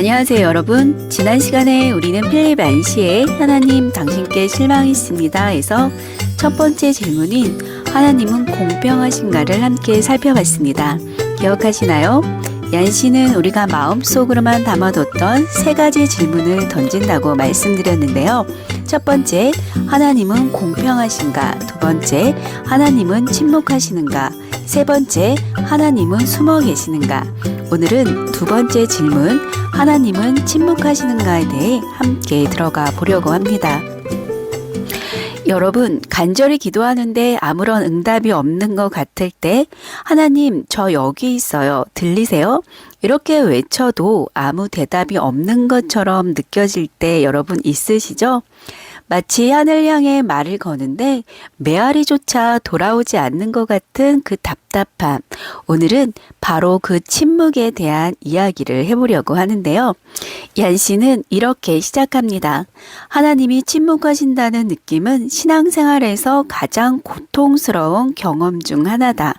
안녕하세요 여러분. 지난 시간에 우리는 필립 안시의 하나님 당신께 실망했습니다 에서 첫 번째 질문인 하나님은 공평하신가를 함께 살펴봤습니다. 기억하시나요? 얀시는 우리가 마음속으로만 담아뒀던 세 가지 질문을 던진다고 말씀드렸는데요. 첫 번째, 하나님은 공평하신가? 두 번째, 하나님은 침묵하시는가? 세 번째, 하나님은 숨어 계시는가? 오늘은 두 번째 질문, 하나님은 침묵하시는가에 대해 함께 들어가 보려고 합니다. 여러분, 간절히 기도하는데 아무런 응답이 없는 것 같을 때 하나님, 저 여기 있어요. 들리세요? 이렇게 외쳐도 아무 대답이 없는 것처럼 느껴질 때 여러분 있으시죠? 마치 하늘 향해 말을 거는데 메아리조차 돌아오지 않는 것 같은 그 답답함. 오늘은 바로 그 침묵에 대한 이야기를 해보려고 하는데요. 얀시는 이렇게 시작합니다. 하나님이 침묵하신다는 느낌은 신앙생활에서 가장 고통스러운 경험 중 하나다.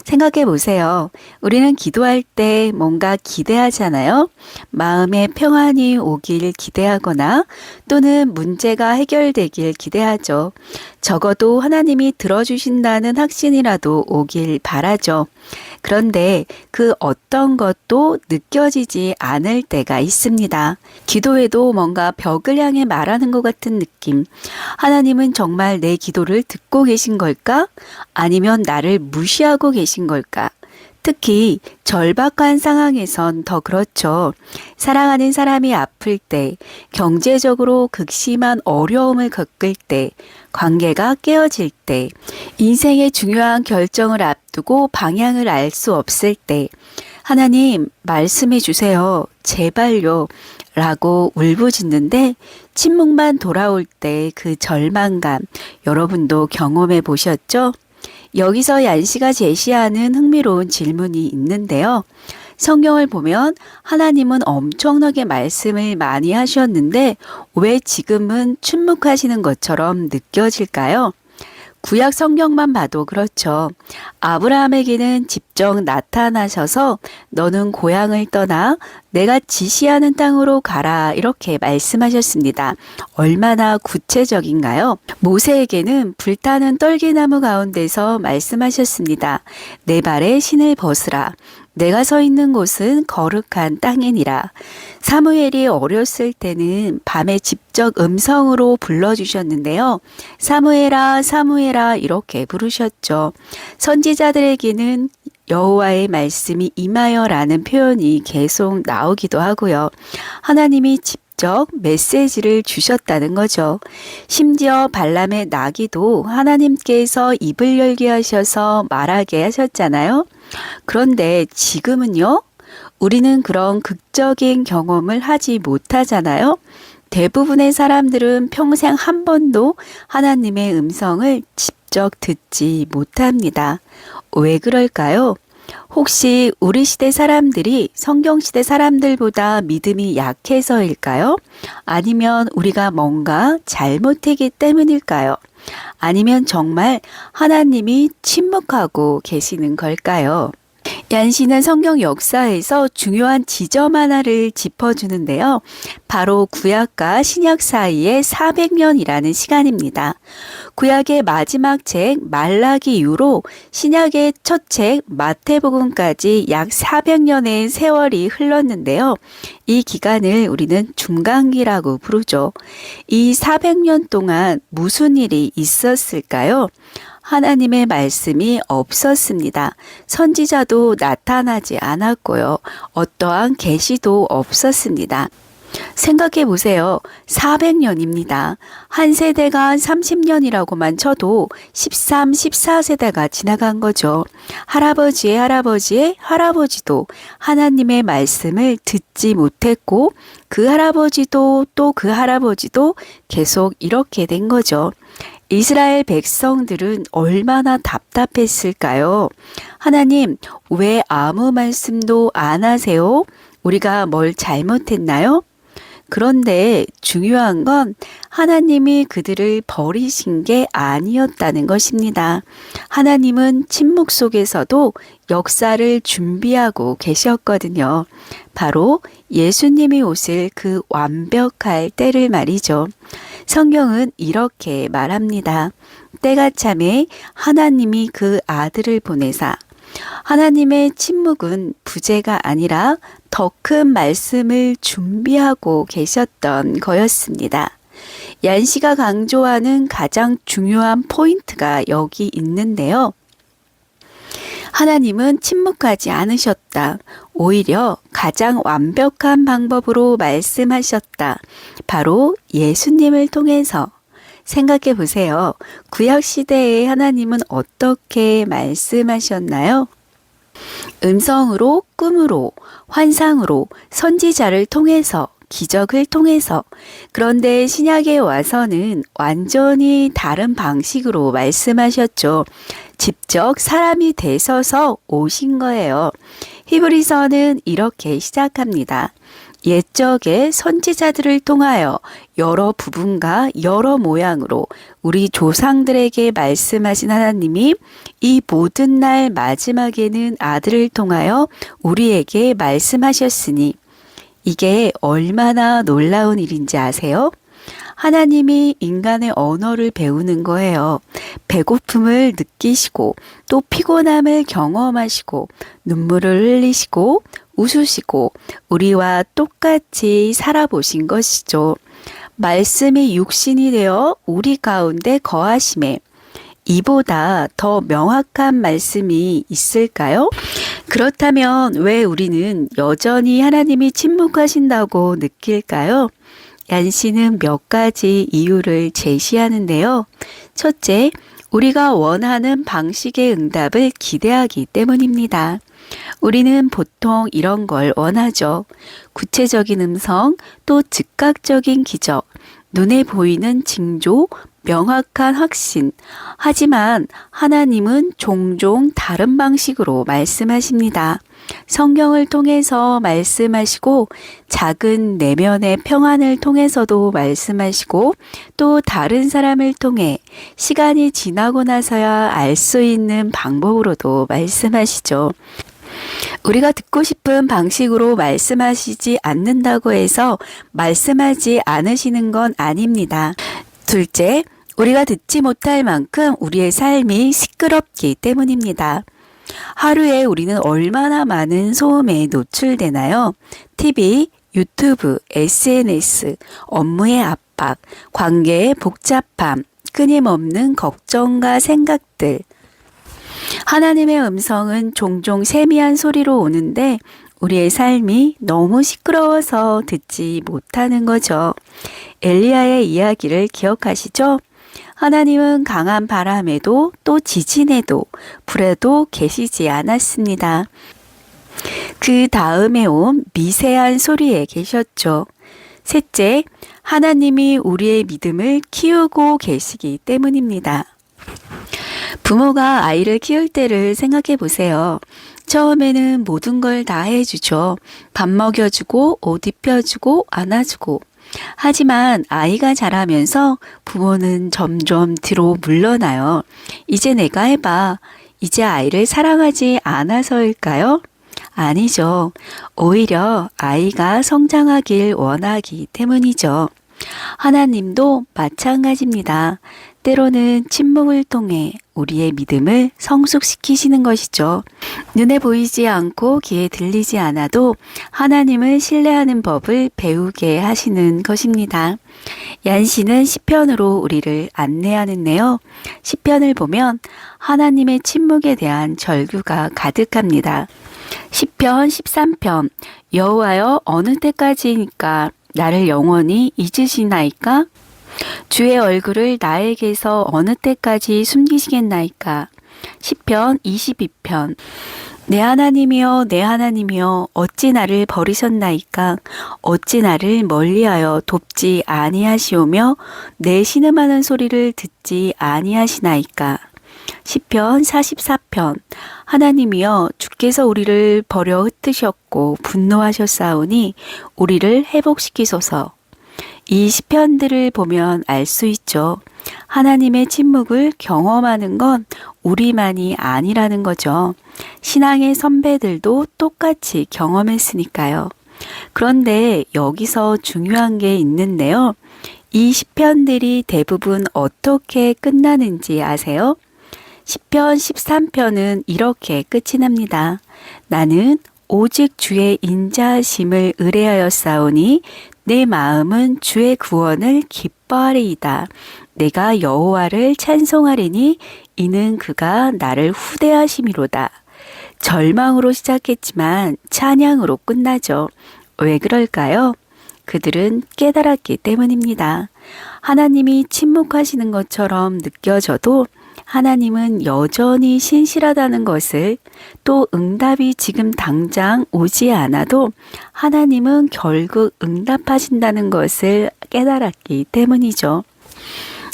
생각해 보세요. 우리는 기도할 때 뭔가 기대하잖아요. 마음에 평안이 오길 기대하거나 또는 문제가 해결되길 기대하죠. 적어도 하나님이 들어주신다는 확신이라도 오길 바라죠. 그런데 그 어떤 것도 느껴지지 않을 때가 있습니다. 기도에도 뭔가 벽을 향해 말하는 것 같은 느낌. 하나님은 정말 내 기도를 듣고 계신 걸까? 아니면 나를 무시하고 계신 걸까? 특히 절박한 상황에선 더 그렇죠. 사랑하는 사람이 아플 때, 경제적으로 극심한 어려움을 겪을 때, 관계가 깨어질 때, 인생의 중요한 결정을 앞두고 방향을 알 수 없을 때, 하나님 말씀해 주세요. 제발요. 라고 울부짖는데 침묵만 돌아올 때 그 절망감 여러분도 경험해 보셨죠? 여기서 얀시가 제시하는 흥미로운 질문이 있는데요. 성경을 보면 하나님은 엄청나게 말씀을 많이 하셨는데 왜 지금은 침묵하시는 것처럼 느껴질까요? 구약 성경만 봐도 그렇죠. 아브라함에게는 직접 나타나셔서 너는 고향을 떠나 내가 지시하는 땅으로 가라 이렇게 말씀하셨습니다. 얼마나 구체적인가요? 모세에게는 불타는 떨기나무 가운데서 말씀하셨습니다. 내 발에 신을 벗으라. 내가 서 있는 곳은 거룩한 땅이니라. 사무엘이 어렸을 때는 밤에 직접 음성으로 불러주셨는데요. 사무엘아 사무엘아 이렇게 부르셨죠. 선지자들에게는 여호와의 말씀이 임하여라는 표현이 계속 나오기도 하고요. 하나님이 직접 메시지를 주셨다는 거죠. 심지어 발람의 나귀도 하나님께서 입을 열게 하셔서 말하게 하셨잖아요. 그런데 지금은요, 우리는 그런 극적인 경험을 하지 못하잖아요. 대부분의 사람들은 평생 한 번도 하나님의 음성을 직접 듣지 못합니다. 왜 그럴까요? 혹시 우리 시대 사람들이 성경 시대 사람들보다 믿음이 약해서일까요? 아니면 우리가 뭔가 잘못했기 때문일까요? 아니면 정말 하나님이 침묵하고 계시는 걸까요? 얀시는 성경 역사에서 중요한 지점 하나를 짚어주는데요. 바로 구약과 신약 사이의 400년이라는 시간입니다. 구약의 마지막 책 말라기 이후로 신약의 첫 책 마태복음까지 약 400년의 세월이 흘렀는데요. 이 기간을 우리는 중간기라고 부르죠. 이 400년 동안 무슨 일이 있었을까요? 하나님의 말씀이 없었습니다. 선지자도 나타나지 않았고요. 어떠한 계시도 없었습니다. 생각해 보세요. 400년입니다. 한 세대가 30년이라고만 쳐도 13, 14세대가 지나간 거죠. 할아버지의 할아버지의 할아버지도 하나님의 말씀을 듣지 못했고 그 할아버지도 또 그 할아버지도 계속 이렇게 된 거죠. 이스라엘 백성들은 얼마나 답답했을까요? 하나님, 왜 아무 말씀도 안 하세요? 우리가 뭘 잘못했나요? 그런데 중요한 건 하나님이 그들을 버리신 게 아니었다는 것입니다. 하나님은 침묵 속에서도 역사를 준비하고 계셨거든요. 바로 예수님이 오실 그 완벽할 때를 말이죠. 성경은 이렇게 말합니다. 때가 참에 하나님이 그 아들을 보내사 하나님의 침묵은 부재가 아니라 더 큰 말씀을 준비하고 계셨던 거였습니다. 얀 씨가 강조하는 가장 중요한 포인트가 여기 있는데요. 하나님은 침묵하지 않으셨다. 오히려 가장 완벽한 방법으로 말씀하셨다. 바로 예수님을 통해서. 생각해 보세요. 구약시대에 하나님은 어떻게 말씀하셨나요? 음성으로, 꿈으로, 환상으로, 선지자를 통해서, 기적을 통해서. 그런데 신약에 와서는 완전히 다른 방식으로 말씀하셨죠. 직접 사람이 되셔서 오신 거예요. 히브리서는 이렇게 시작합니다. 옛적의 선지자들을 통하여 여러 부분과 여러 모양으로 우리 조상들에게 말씀하신 하나님이 이 모든 날 마지막에는 아들을 통하여 우리에게 말씀하셨으니 이게 얼마나 놀라운 일인지 아세요? 하나님이 인간의 언어를 배우는 거예요. 배고픔을 느끼시고 또 피곤함을 경험하시고 눈물을 흘리시고 웃으시고 우리와 똑같이 살아보신 것이죠. 말씀이 육신이 되어 우리 가운데 거하심에 이보다 더 명확한 말씀이 있을까요? 그렇다면 왜 우리는 여전히 하나님이 침묵하신다고 느낄까요? 얀 씨는 몇 가지 이유를 제시하는데요. 첫째, 우리가 원하는 방식의 응답을 기대하기 때문입니다. 우리는 보통 이런 걸 원하죠. 구체적인 음성, 또 즉각적인 기적, 눈에 보이는 징조, 명확한 확신. 하지만 하나님은 종종 다른 방식으로 말씀하십니다. 성경을 통해서 말씀하시고 작은 내면의 평안을 통해서도 말씀하시고 또 다른 사람을 통해 시간이 지나고 나서야 알 수 있는 방법으로도 말씀하시죠. 우리가 듣고 싶은 방식으로 말씀하시지 않는다고 해서 말씀하지 않으시는 건 아닙니다. 둘째, 우리가 듣지 못할 만큼 우리의 삶이 시끄럽기 때문입니다. 하루에 우리는 얼마나 많은 소음에 노출되나요? TV, 유튜브, SNS, 업무의 압박, 관계의 복잡함, 끊임없는 걱정과 생각들. 하나님의 음성은 종종 세미한 소리로 오는데 우리의 삶이 너무 시끄러워서 듣지 못하는 거죠. 엘리야의 이야기를 기억하시죠? 하나님은 강한 바람에도 또 지진에도 불에도 계시지 않았습니다. 그 다음에 온 미세한 소리에 계셨죠. 셋째, 하나님이 우리의 믿음을 키우고 계시기 때문입니다. 부모가 아이를 키울 때를 생각해 보세요. 처음에는 모든 걸 다 해주죠. 밥 먹여주고, 옷 입혀주고, 안아주고. 하지만 아이가 자라면서 부모는 점점 뒤로 물러나요. 이제 내가 해봐. 이제 아이를 사랑하지 않아서일까요? 아니죠. 오히려 아이가 성장하길 원하기 때문이죠. 하나님도 마찬가지입니다. 때로는 침묵을 통해 우리의 믿음을 성숙시키시는 것이죠. 눈에 보이지 않고 귀에 들리지 않아도 하나님을 신뢰하는 법을 배우게 하시는 것입니다. 얀 씨는 시편으로 우리를 안내하는데요. 시편을 보면 하나님의 침묵에 대한 절규가 가득합니다. 시편 13편 여호와여 어느 때까지니까 나를 영원히 잊으시나이까? 주의 얼굴을 나에게서 어느 때까지 숨기시겠나이까? 시편 22편 내 하나님이여 내 하나님이여 어찌 나를 버리셨나이까? 어찌 나를 멀리하여 돕지 아니하시오며 내 신음하는 소리를 듣지 아니하시나이까? 시편 44편 하나님이여 주께서 우리를 버려 흩으셨고 분노하셨사오니 우리를 회복시키소서. 이 시편들을 보면 알 수 있죠. 하나님의 침묵을 경험하는 건 우리만이 아니라는 거죠. 신앙의 선배들도 똑같이 경험했으니까요. 그런데 여기서 중요한 게 있는데요. 이 시편들이 대부분 어떻게 끝나는지 아세요? 시편 13편은 이렇게 끝이 납니다. 나는 오직 주의 인자하심을 의뢰하였사오니 내 마음은 주의 구원을 기뻐하리이다. 내가 여호와를 찬송하리니 이는 그가 나를 후대하심이로다. 절망으로 시작했지만 찬양으로 끝나죠. 왜 그럴까요? 그들은 깨달았기 때문입니다. 하나님이 침묵하시는 것처럼 느껴져도 하나님은 여전히 신실하다는 것을, 또 응답이 지금 당장 오지 않아도 하나님은 결국 응답하신다는 것을 깨달았기 때문이죠.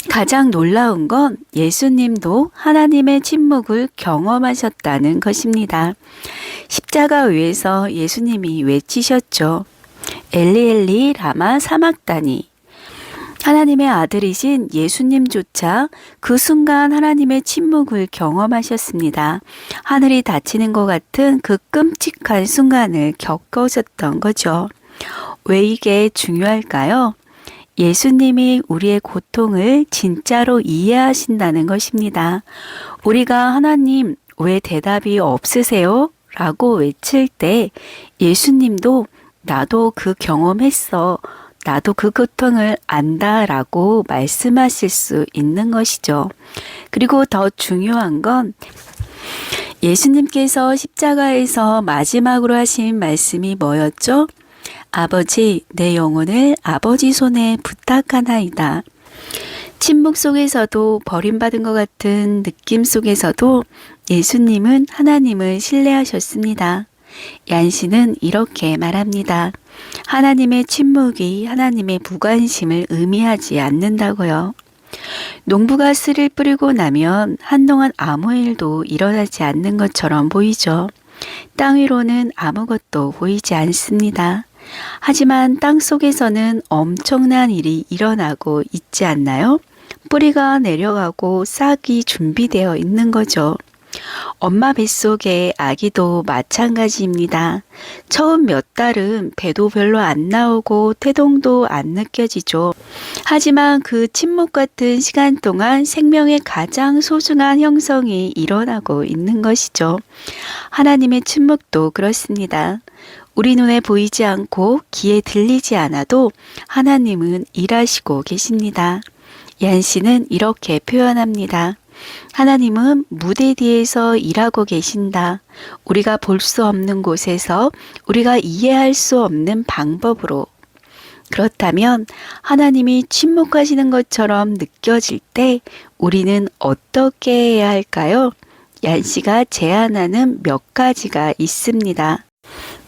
가장 놀라운 건 예수님도 하나님의 침묵을 경험하셨다는 것입니다. 십자가 위에서 예수님이 외치셨죠. 엘리 엘리 라마 사막다니. 하나님의 아들이신 예수님조차 그 순간 하나님의 침묵을 경험하셨습니다. 하늘이 닫히는 것 같은 그 끔찍한 순간을 겪으셨던 거죠. 왜 이게 중요할까요? 예수님이 우리의 고통을 진짜로 이해하신다는 것입니다. 우리가 하나님 왜 대답이 없으세요? 라고 외칠 때 예수님도 나도 그 경험했어. 나도 그 고통을 안다 라고 말씀하실 수 있는 것이죠. 그리고 더 중요한 건 예수님께서 십자가에서 마지막으로 하신 말씀이 뭐였죠? 아버지, 내 영혼을 아버지 손에 부탁하나이다. 침묵 속에서도 버림받은 것 같은 느낌 속에서도 예수님은 하나님을 신뢰하셨습니다. 얀시는 이렇게 말합니다. 하나님의 침묵이 하나님의 무관심을 의미하지 않는다고요. 농부가 씨를 뿌리고 나면 한동안 아무 일도 일어나지 않는 것처럼 보이죠. 땅 위로는 아무것도 보이지 않습니다. 하지만 땅 속에서는 엄청난 일이 일어나고 있지 않나요? 뿌리가 내려가고 싹이 준비되어 있는 거죠. 엄마 뱃속의 아기도 마찬가지입니다. 처음 몇 달은 배도 별로 안 나오고 태동도 안 느껴지죠. 하지만 그 침묵 같은 시간 동안 생명의 가장 소중한 형성이 일어나고 있는 것이죠. 하나님의 침묵도 그렇습니다. 우리 눈에 보이지 않고 귀에 들리지 않아도 하나님은 일하시고 계십니다. 얀 씨는 이렇게 표현합니다. 하나님은 무대 뒤에서 일하고 계신다. 우리가 볼 수 없는 곳에서 우리가 이해할 수 없는 방법으로. 그렇다면 하나님이 침묵하시는 것처럼 느껴질 때 우리는 어떻게 해야 할까요? 얀 씨가 제안하는 몇 가지가 있습니다.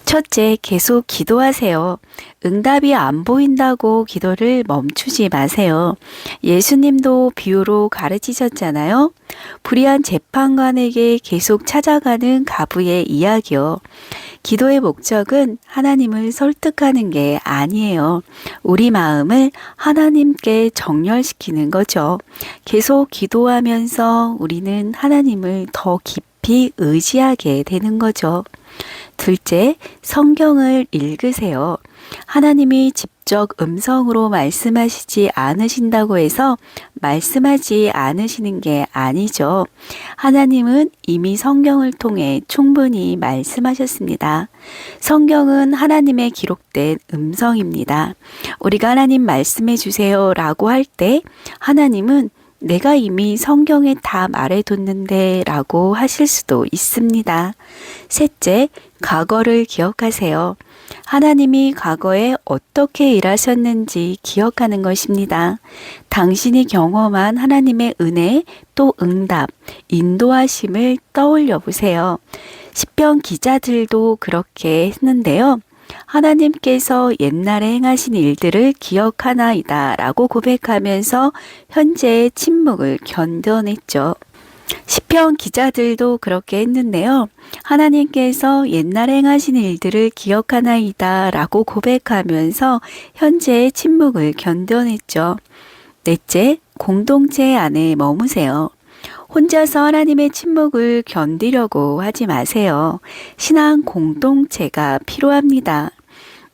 첫째, 계속 기도하세요. 응답이 안 보인다고 기도를 멈추지 마세요. 예수님도 비유로 가르치셨잖아요. 불의한 재판관에게 계속 찾아가는 가부의 이야기요. 기도의 목적은 하나님을 설득하는 게 아니에요. 우리 마음을 하나님께 정렬시키는 거죠. 계속 기도하면서 우리는 하나님을 더 깊이 의지하게 되는 거죠. 둘째, 성경을 읽으세요. 하나님이 직접 음성으로 말씀하시지 않으신다고 해서 말씀하지 않으시는 게 아니죠. 하나님은 이미 성경을 통해 충분히 말씀하셨습니다. 성경은 하나님의 기록된 음성입니다. 우리가 하나님 말씀해 주세요 라고 할 때 하나님은 내가 이미 성경에 다 말해뒀는데 라고 하실 수도 있습니다. 셋째, 과거를 기억하세요. 하나님이 과거에 어떻게 일하셨는지 기억하는 것입니다. 당신이 경험한 하나님의 은혜, 또 응답, 인도하심을 떠올려 보세요. 시편 기자들도 그렇게 했는데요. 하나님께서 옛날에 행하신 일들을 기억하나이다 라고 고백하면서 현재의 침묵을 견뎌냈죠. 시편 기자들도 그렇게 했는데요. 하나님께서 옛날에 행하신 일들을 기억하나이다 라고 고백하면서 현재의 침묵을 견뎌냈죠. 넷째, 공동체 안에 머무세요. 혼자서 하나님의 침묵을 견디려고 하지 마세요. 신앙 공동체가 필요합니다.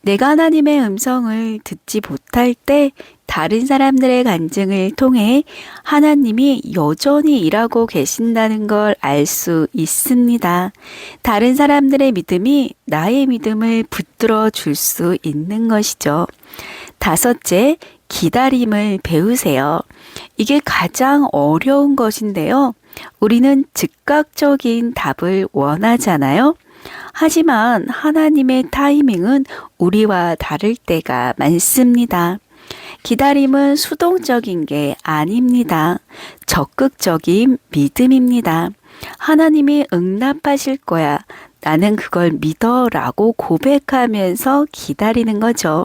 내가 하나님의 음성을 듣지 못할 때 다른 사람들의 간증을 통해 하나님이 여전히 일하고 계신다는 걸 알 수 있습니다. 다른 사람들의 믿음이 나의 믿음을 붙들어 줄 수 있는 것이죠. 다섯째, 기다림을 배우세요. 이게 가장 어려운 것인데요. 우리는 즉각적인 답을 원하잖아요. 하지만 하나님의 타이밍은 우리와 다를 때가 많습니다. 기다림은 수동적인 게 아닙니다. 적극적인 믿음입니다. 하나님이 응답하실 거야. 나는 그걸 믿어 라고 고백하면서 기다리는 거죠.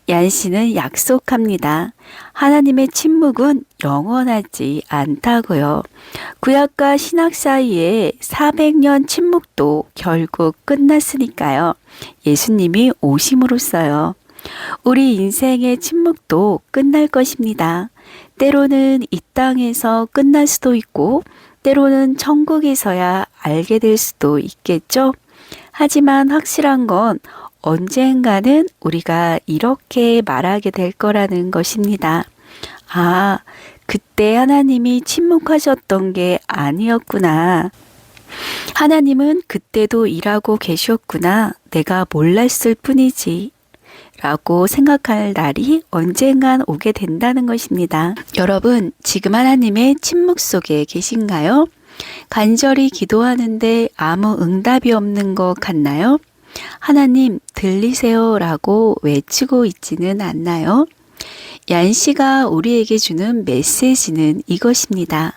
얀 씨는 약속합니다. 하나님의 침묵은 영원하지 않다고요. 구약과 신약 사이에 400년 침묵도 결국 끝났으니까요. 예수님이 오심으로써요. 우리 인생의 침묵도 끝날 것입니다. 때로는 이 땅에서 끝날 수도 있고 때로는 천국에서야 알게 될 수도 있겠죠. 하지만 확실한 건 언젠가는 우리가 이렇게 말하게 될 거라는 것입니다. 아, 그때 하나님이 침묵하셨던 게 아니었구나. 하나님은 그때도 일하고 계셨구나. 내가 몰랐을 뿐이지. 라고 생각할 날이 언젠간 오게 된다는 것입니다. 여러분, 지금 하나님의 침묵 속에 계신가요? 간절히 기도하는데 아무 응답이 없는 것 같나요? 하나님 들리세요 라고 외치고 있지는 않나요? 얀 씨가 우리에게 주는 메시지는 이것입니다.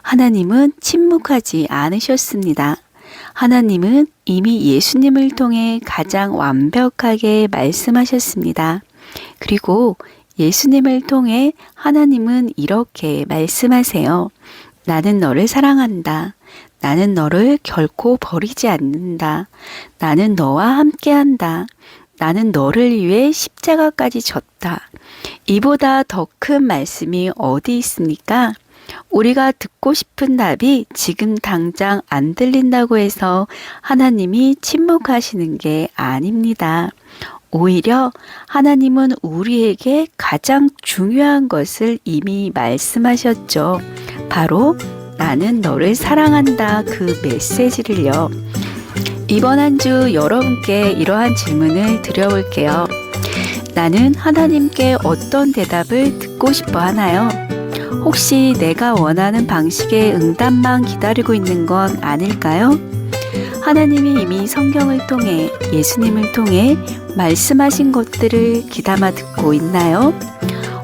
하나님은 침묵하지 않으셨습니다. 하나님은 이미 예수님을 통해 가장 완벽하게 말씀하셨습니다. 그리고 예수님을 통해 하나님은 이렇게 말씀하세요. 나는 너를 사랑한다. 나는 너를 결코 버리지 않는다. 나는 너와 함께한다. 나는 너를 위해 십자가까지 졌다. 이보다 더 큰 말씀이 어디 있습니까? 우리가 듣고 싶은 답이 지금 당장 안 들린다고 해서 하나님이 침묵하시는 게 아닙니다. 오히려 하나님은 우리에게 가장 중요한 것을 이미 말씀하셨죠. 바로 나는 너를 사랑한다 그 메시지를요. 이번 한 주 여러분께 이러한 질문을 드려볼게요. 나는 하나님께 어떤 대답을 듣고 싶어 하나요? 혹시 내가 원하는 방식의 응답만 기다리고 있는 건 아닐까요? 하나님이 이미 성경을 통해 예수님을 통해 말씀하신 것들을 귀담아 듣고 있나요?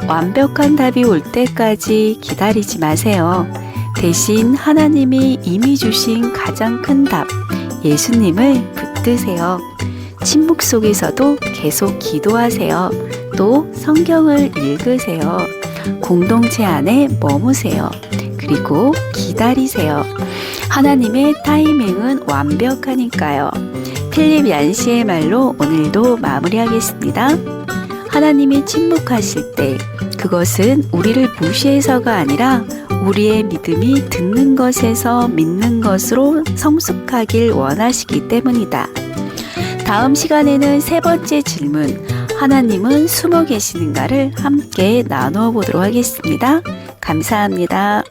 완벽한 답이 올 때까지 기다리지 마세요. 대신 하나님이 이미 주신 가장 큰 답, 예수님을 붙드세요. 침묵 속에서도 계속 기도하세요. 또 성경을 읽으세요. 공동체 안에 머무세요. 그리고 기다리세요. 하나님의 타이밍은 완벽하니까요. 필립 얀 씨의 말로 오늘도 마무리하겠습니다. 하나님이 침묵하실 때 그것은 우리를 무시해서가 아니라 우리의 믿음이 듣는 것에서 믿는 것으로 성숙하길 원하시기 때문이다. 다음 시간에는 세 번째 질문, 하나님은 숨어 계시는가를 함께 나누어 보도록 하겠습니다. 감사합니다.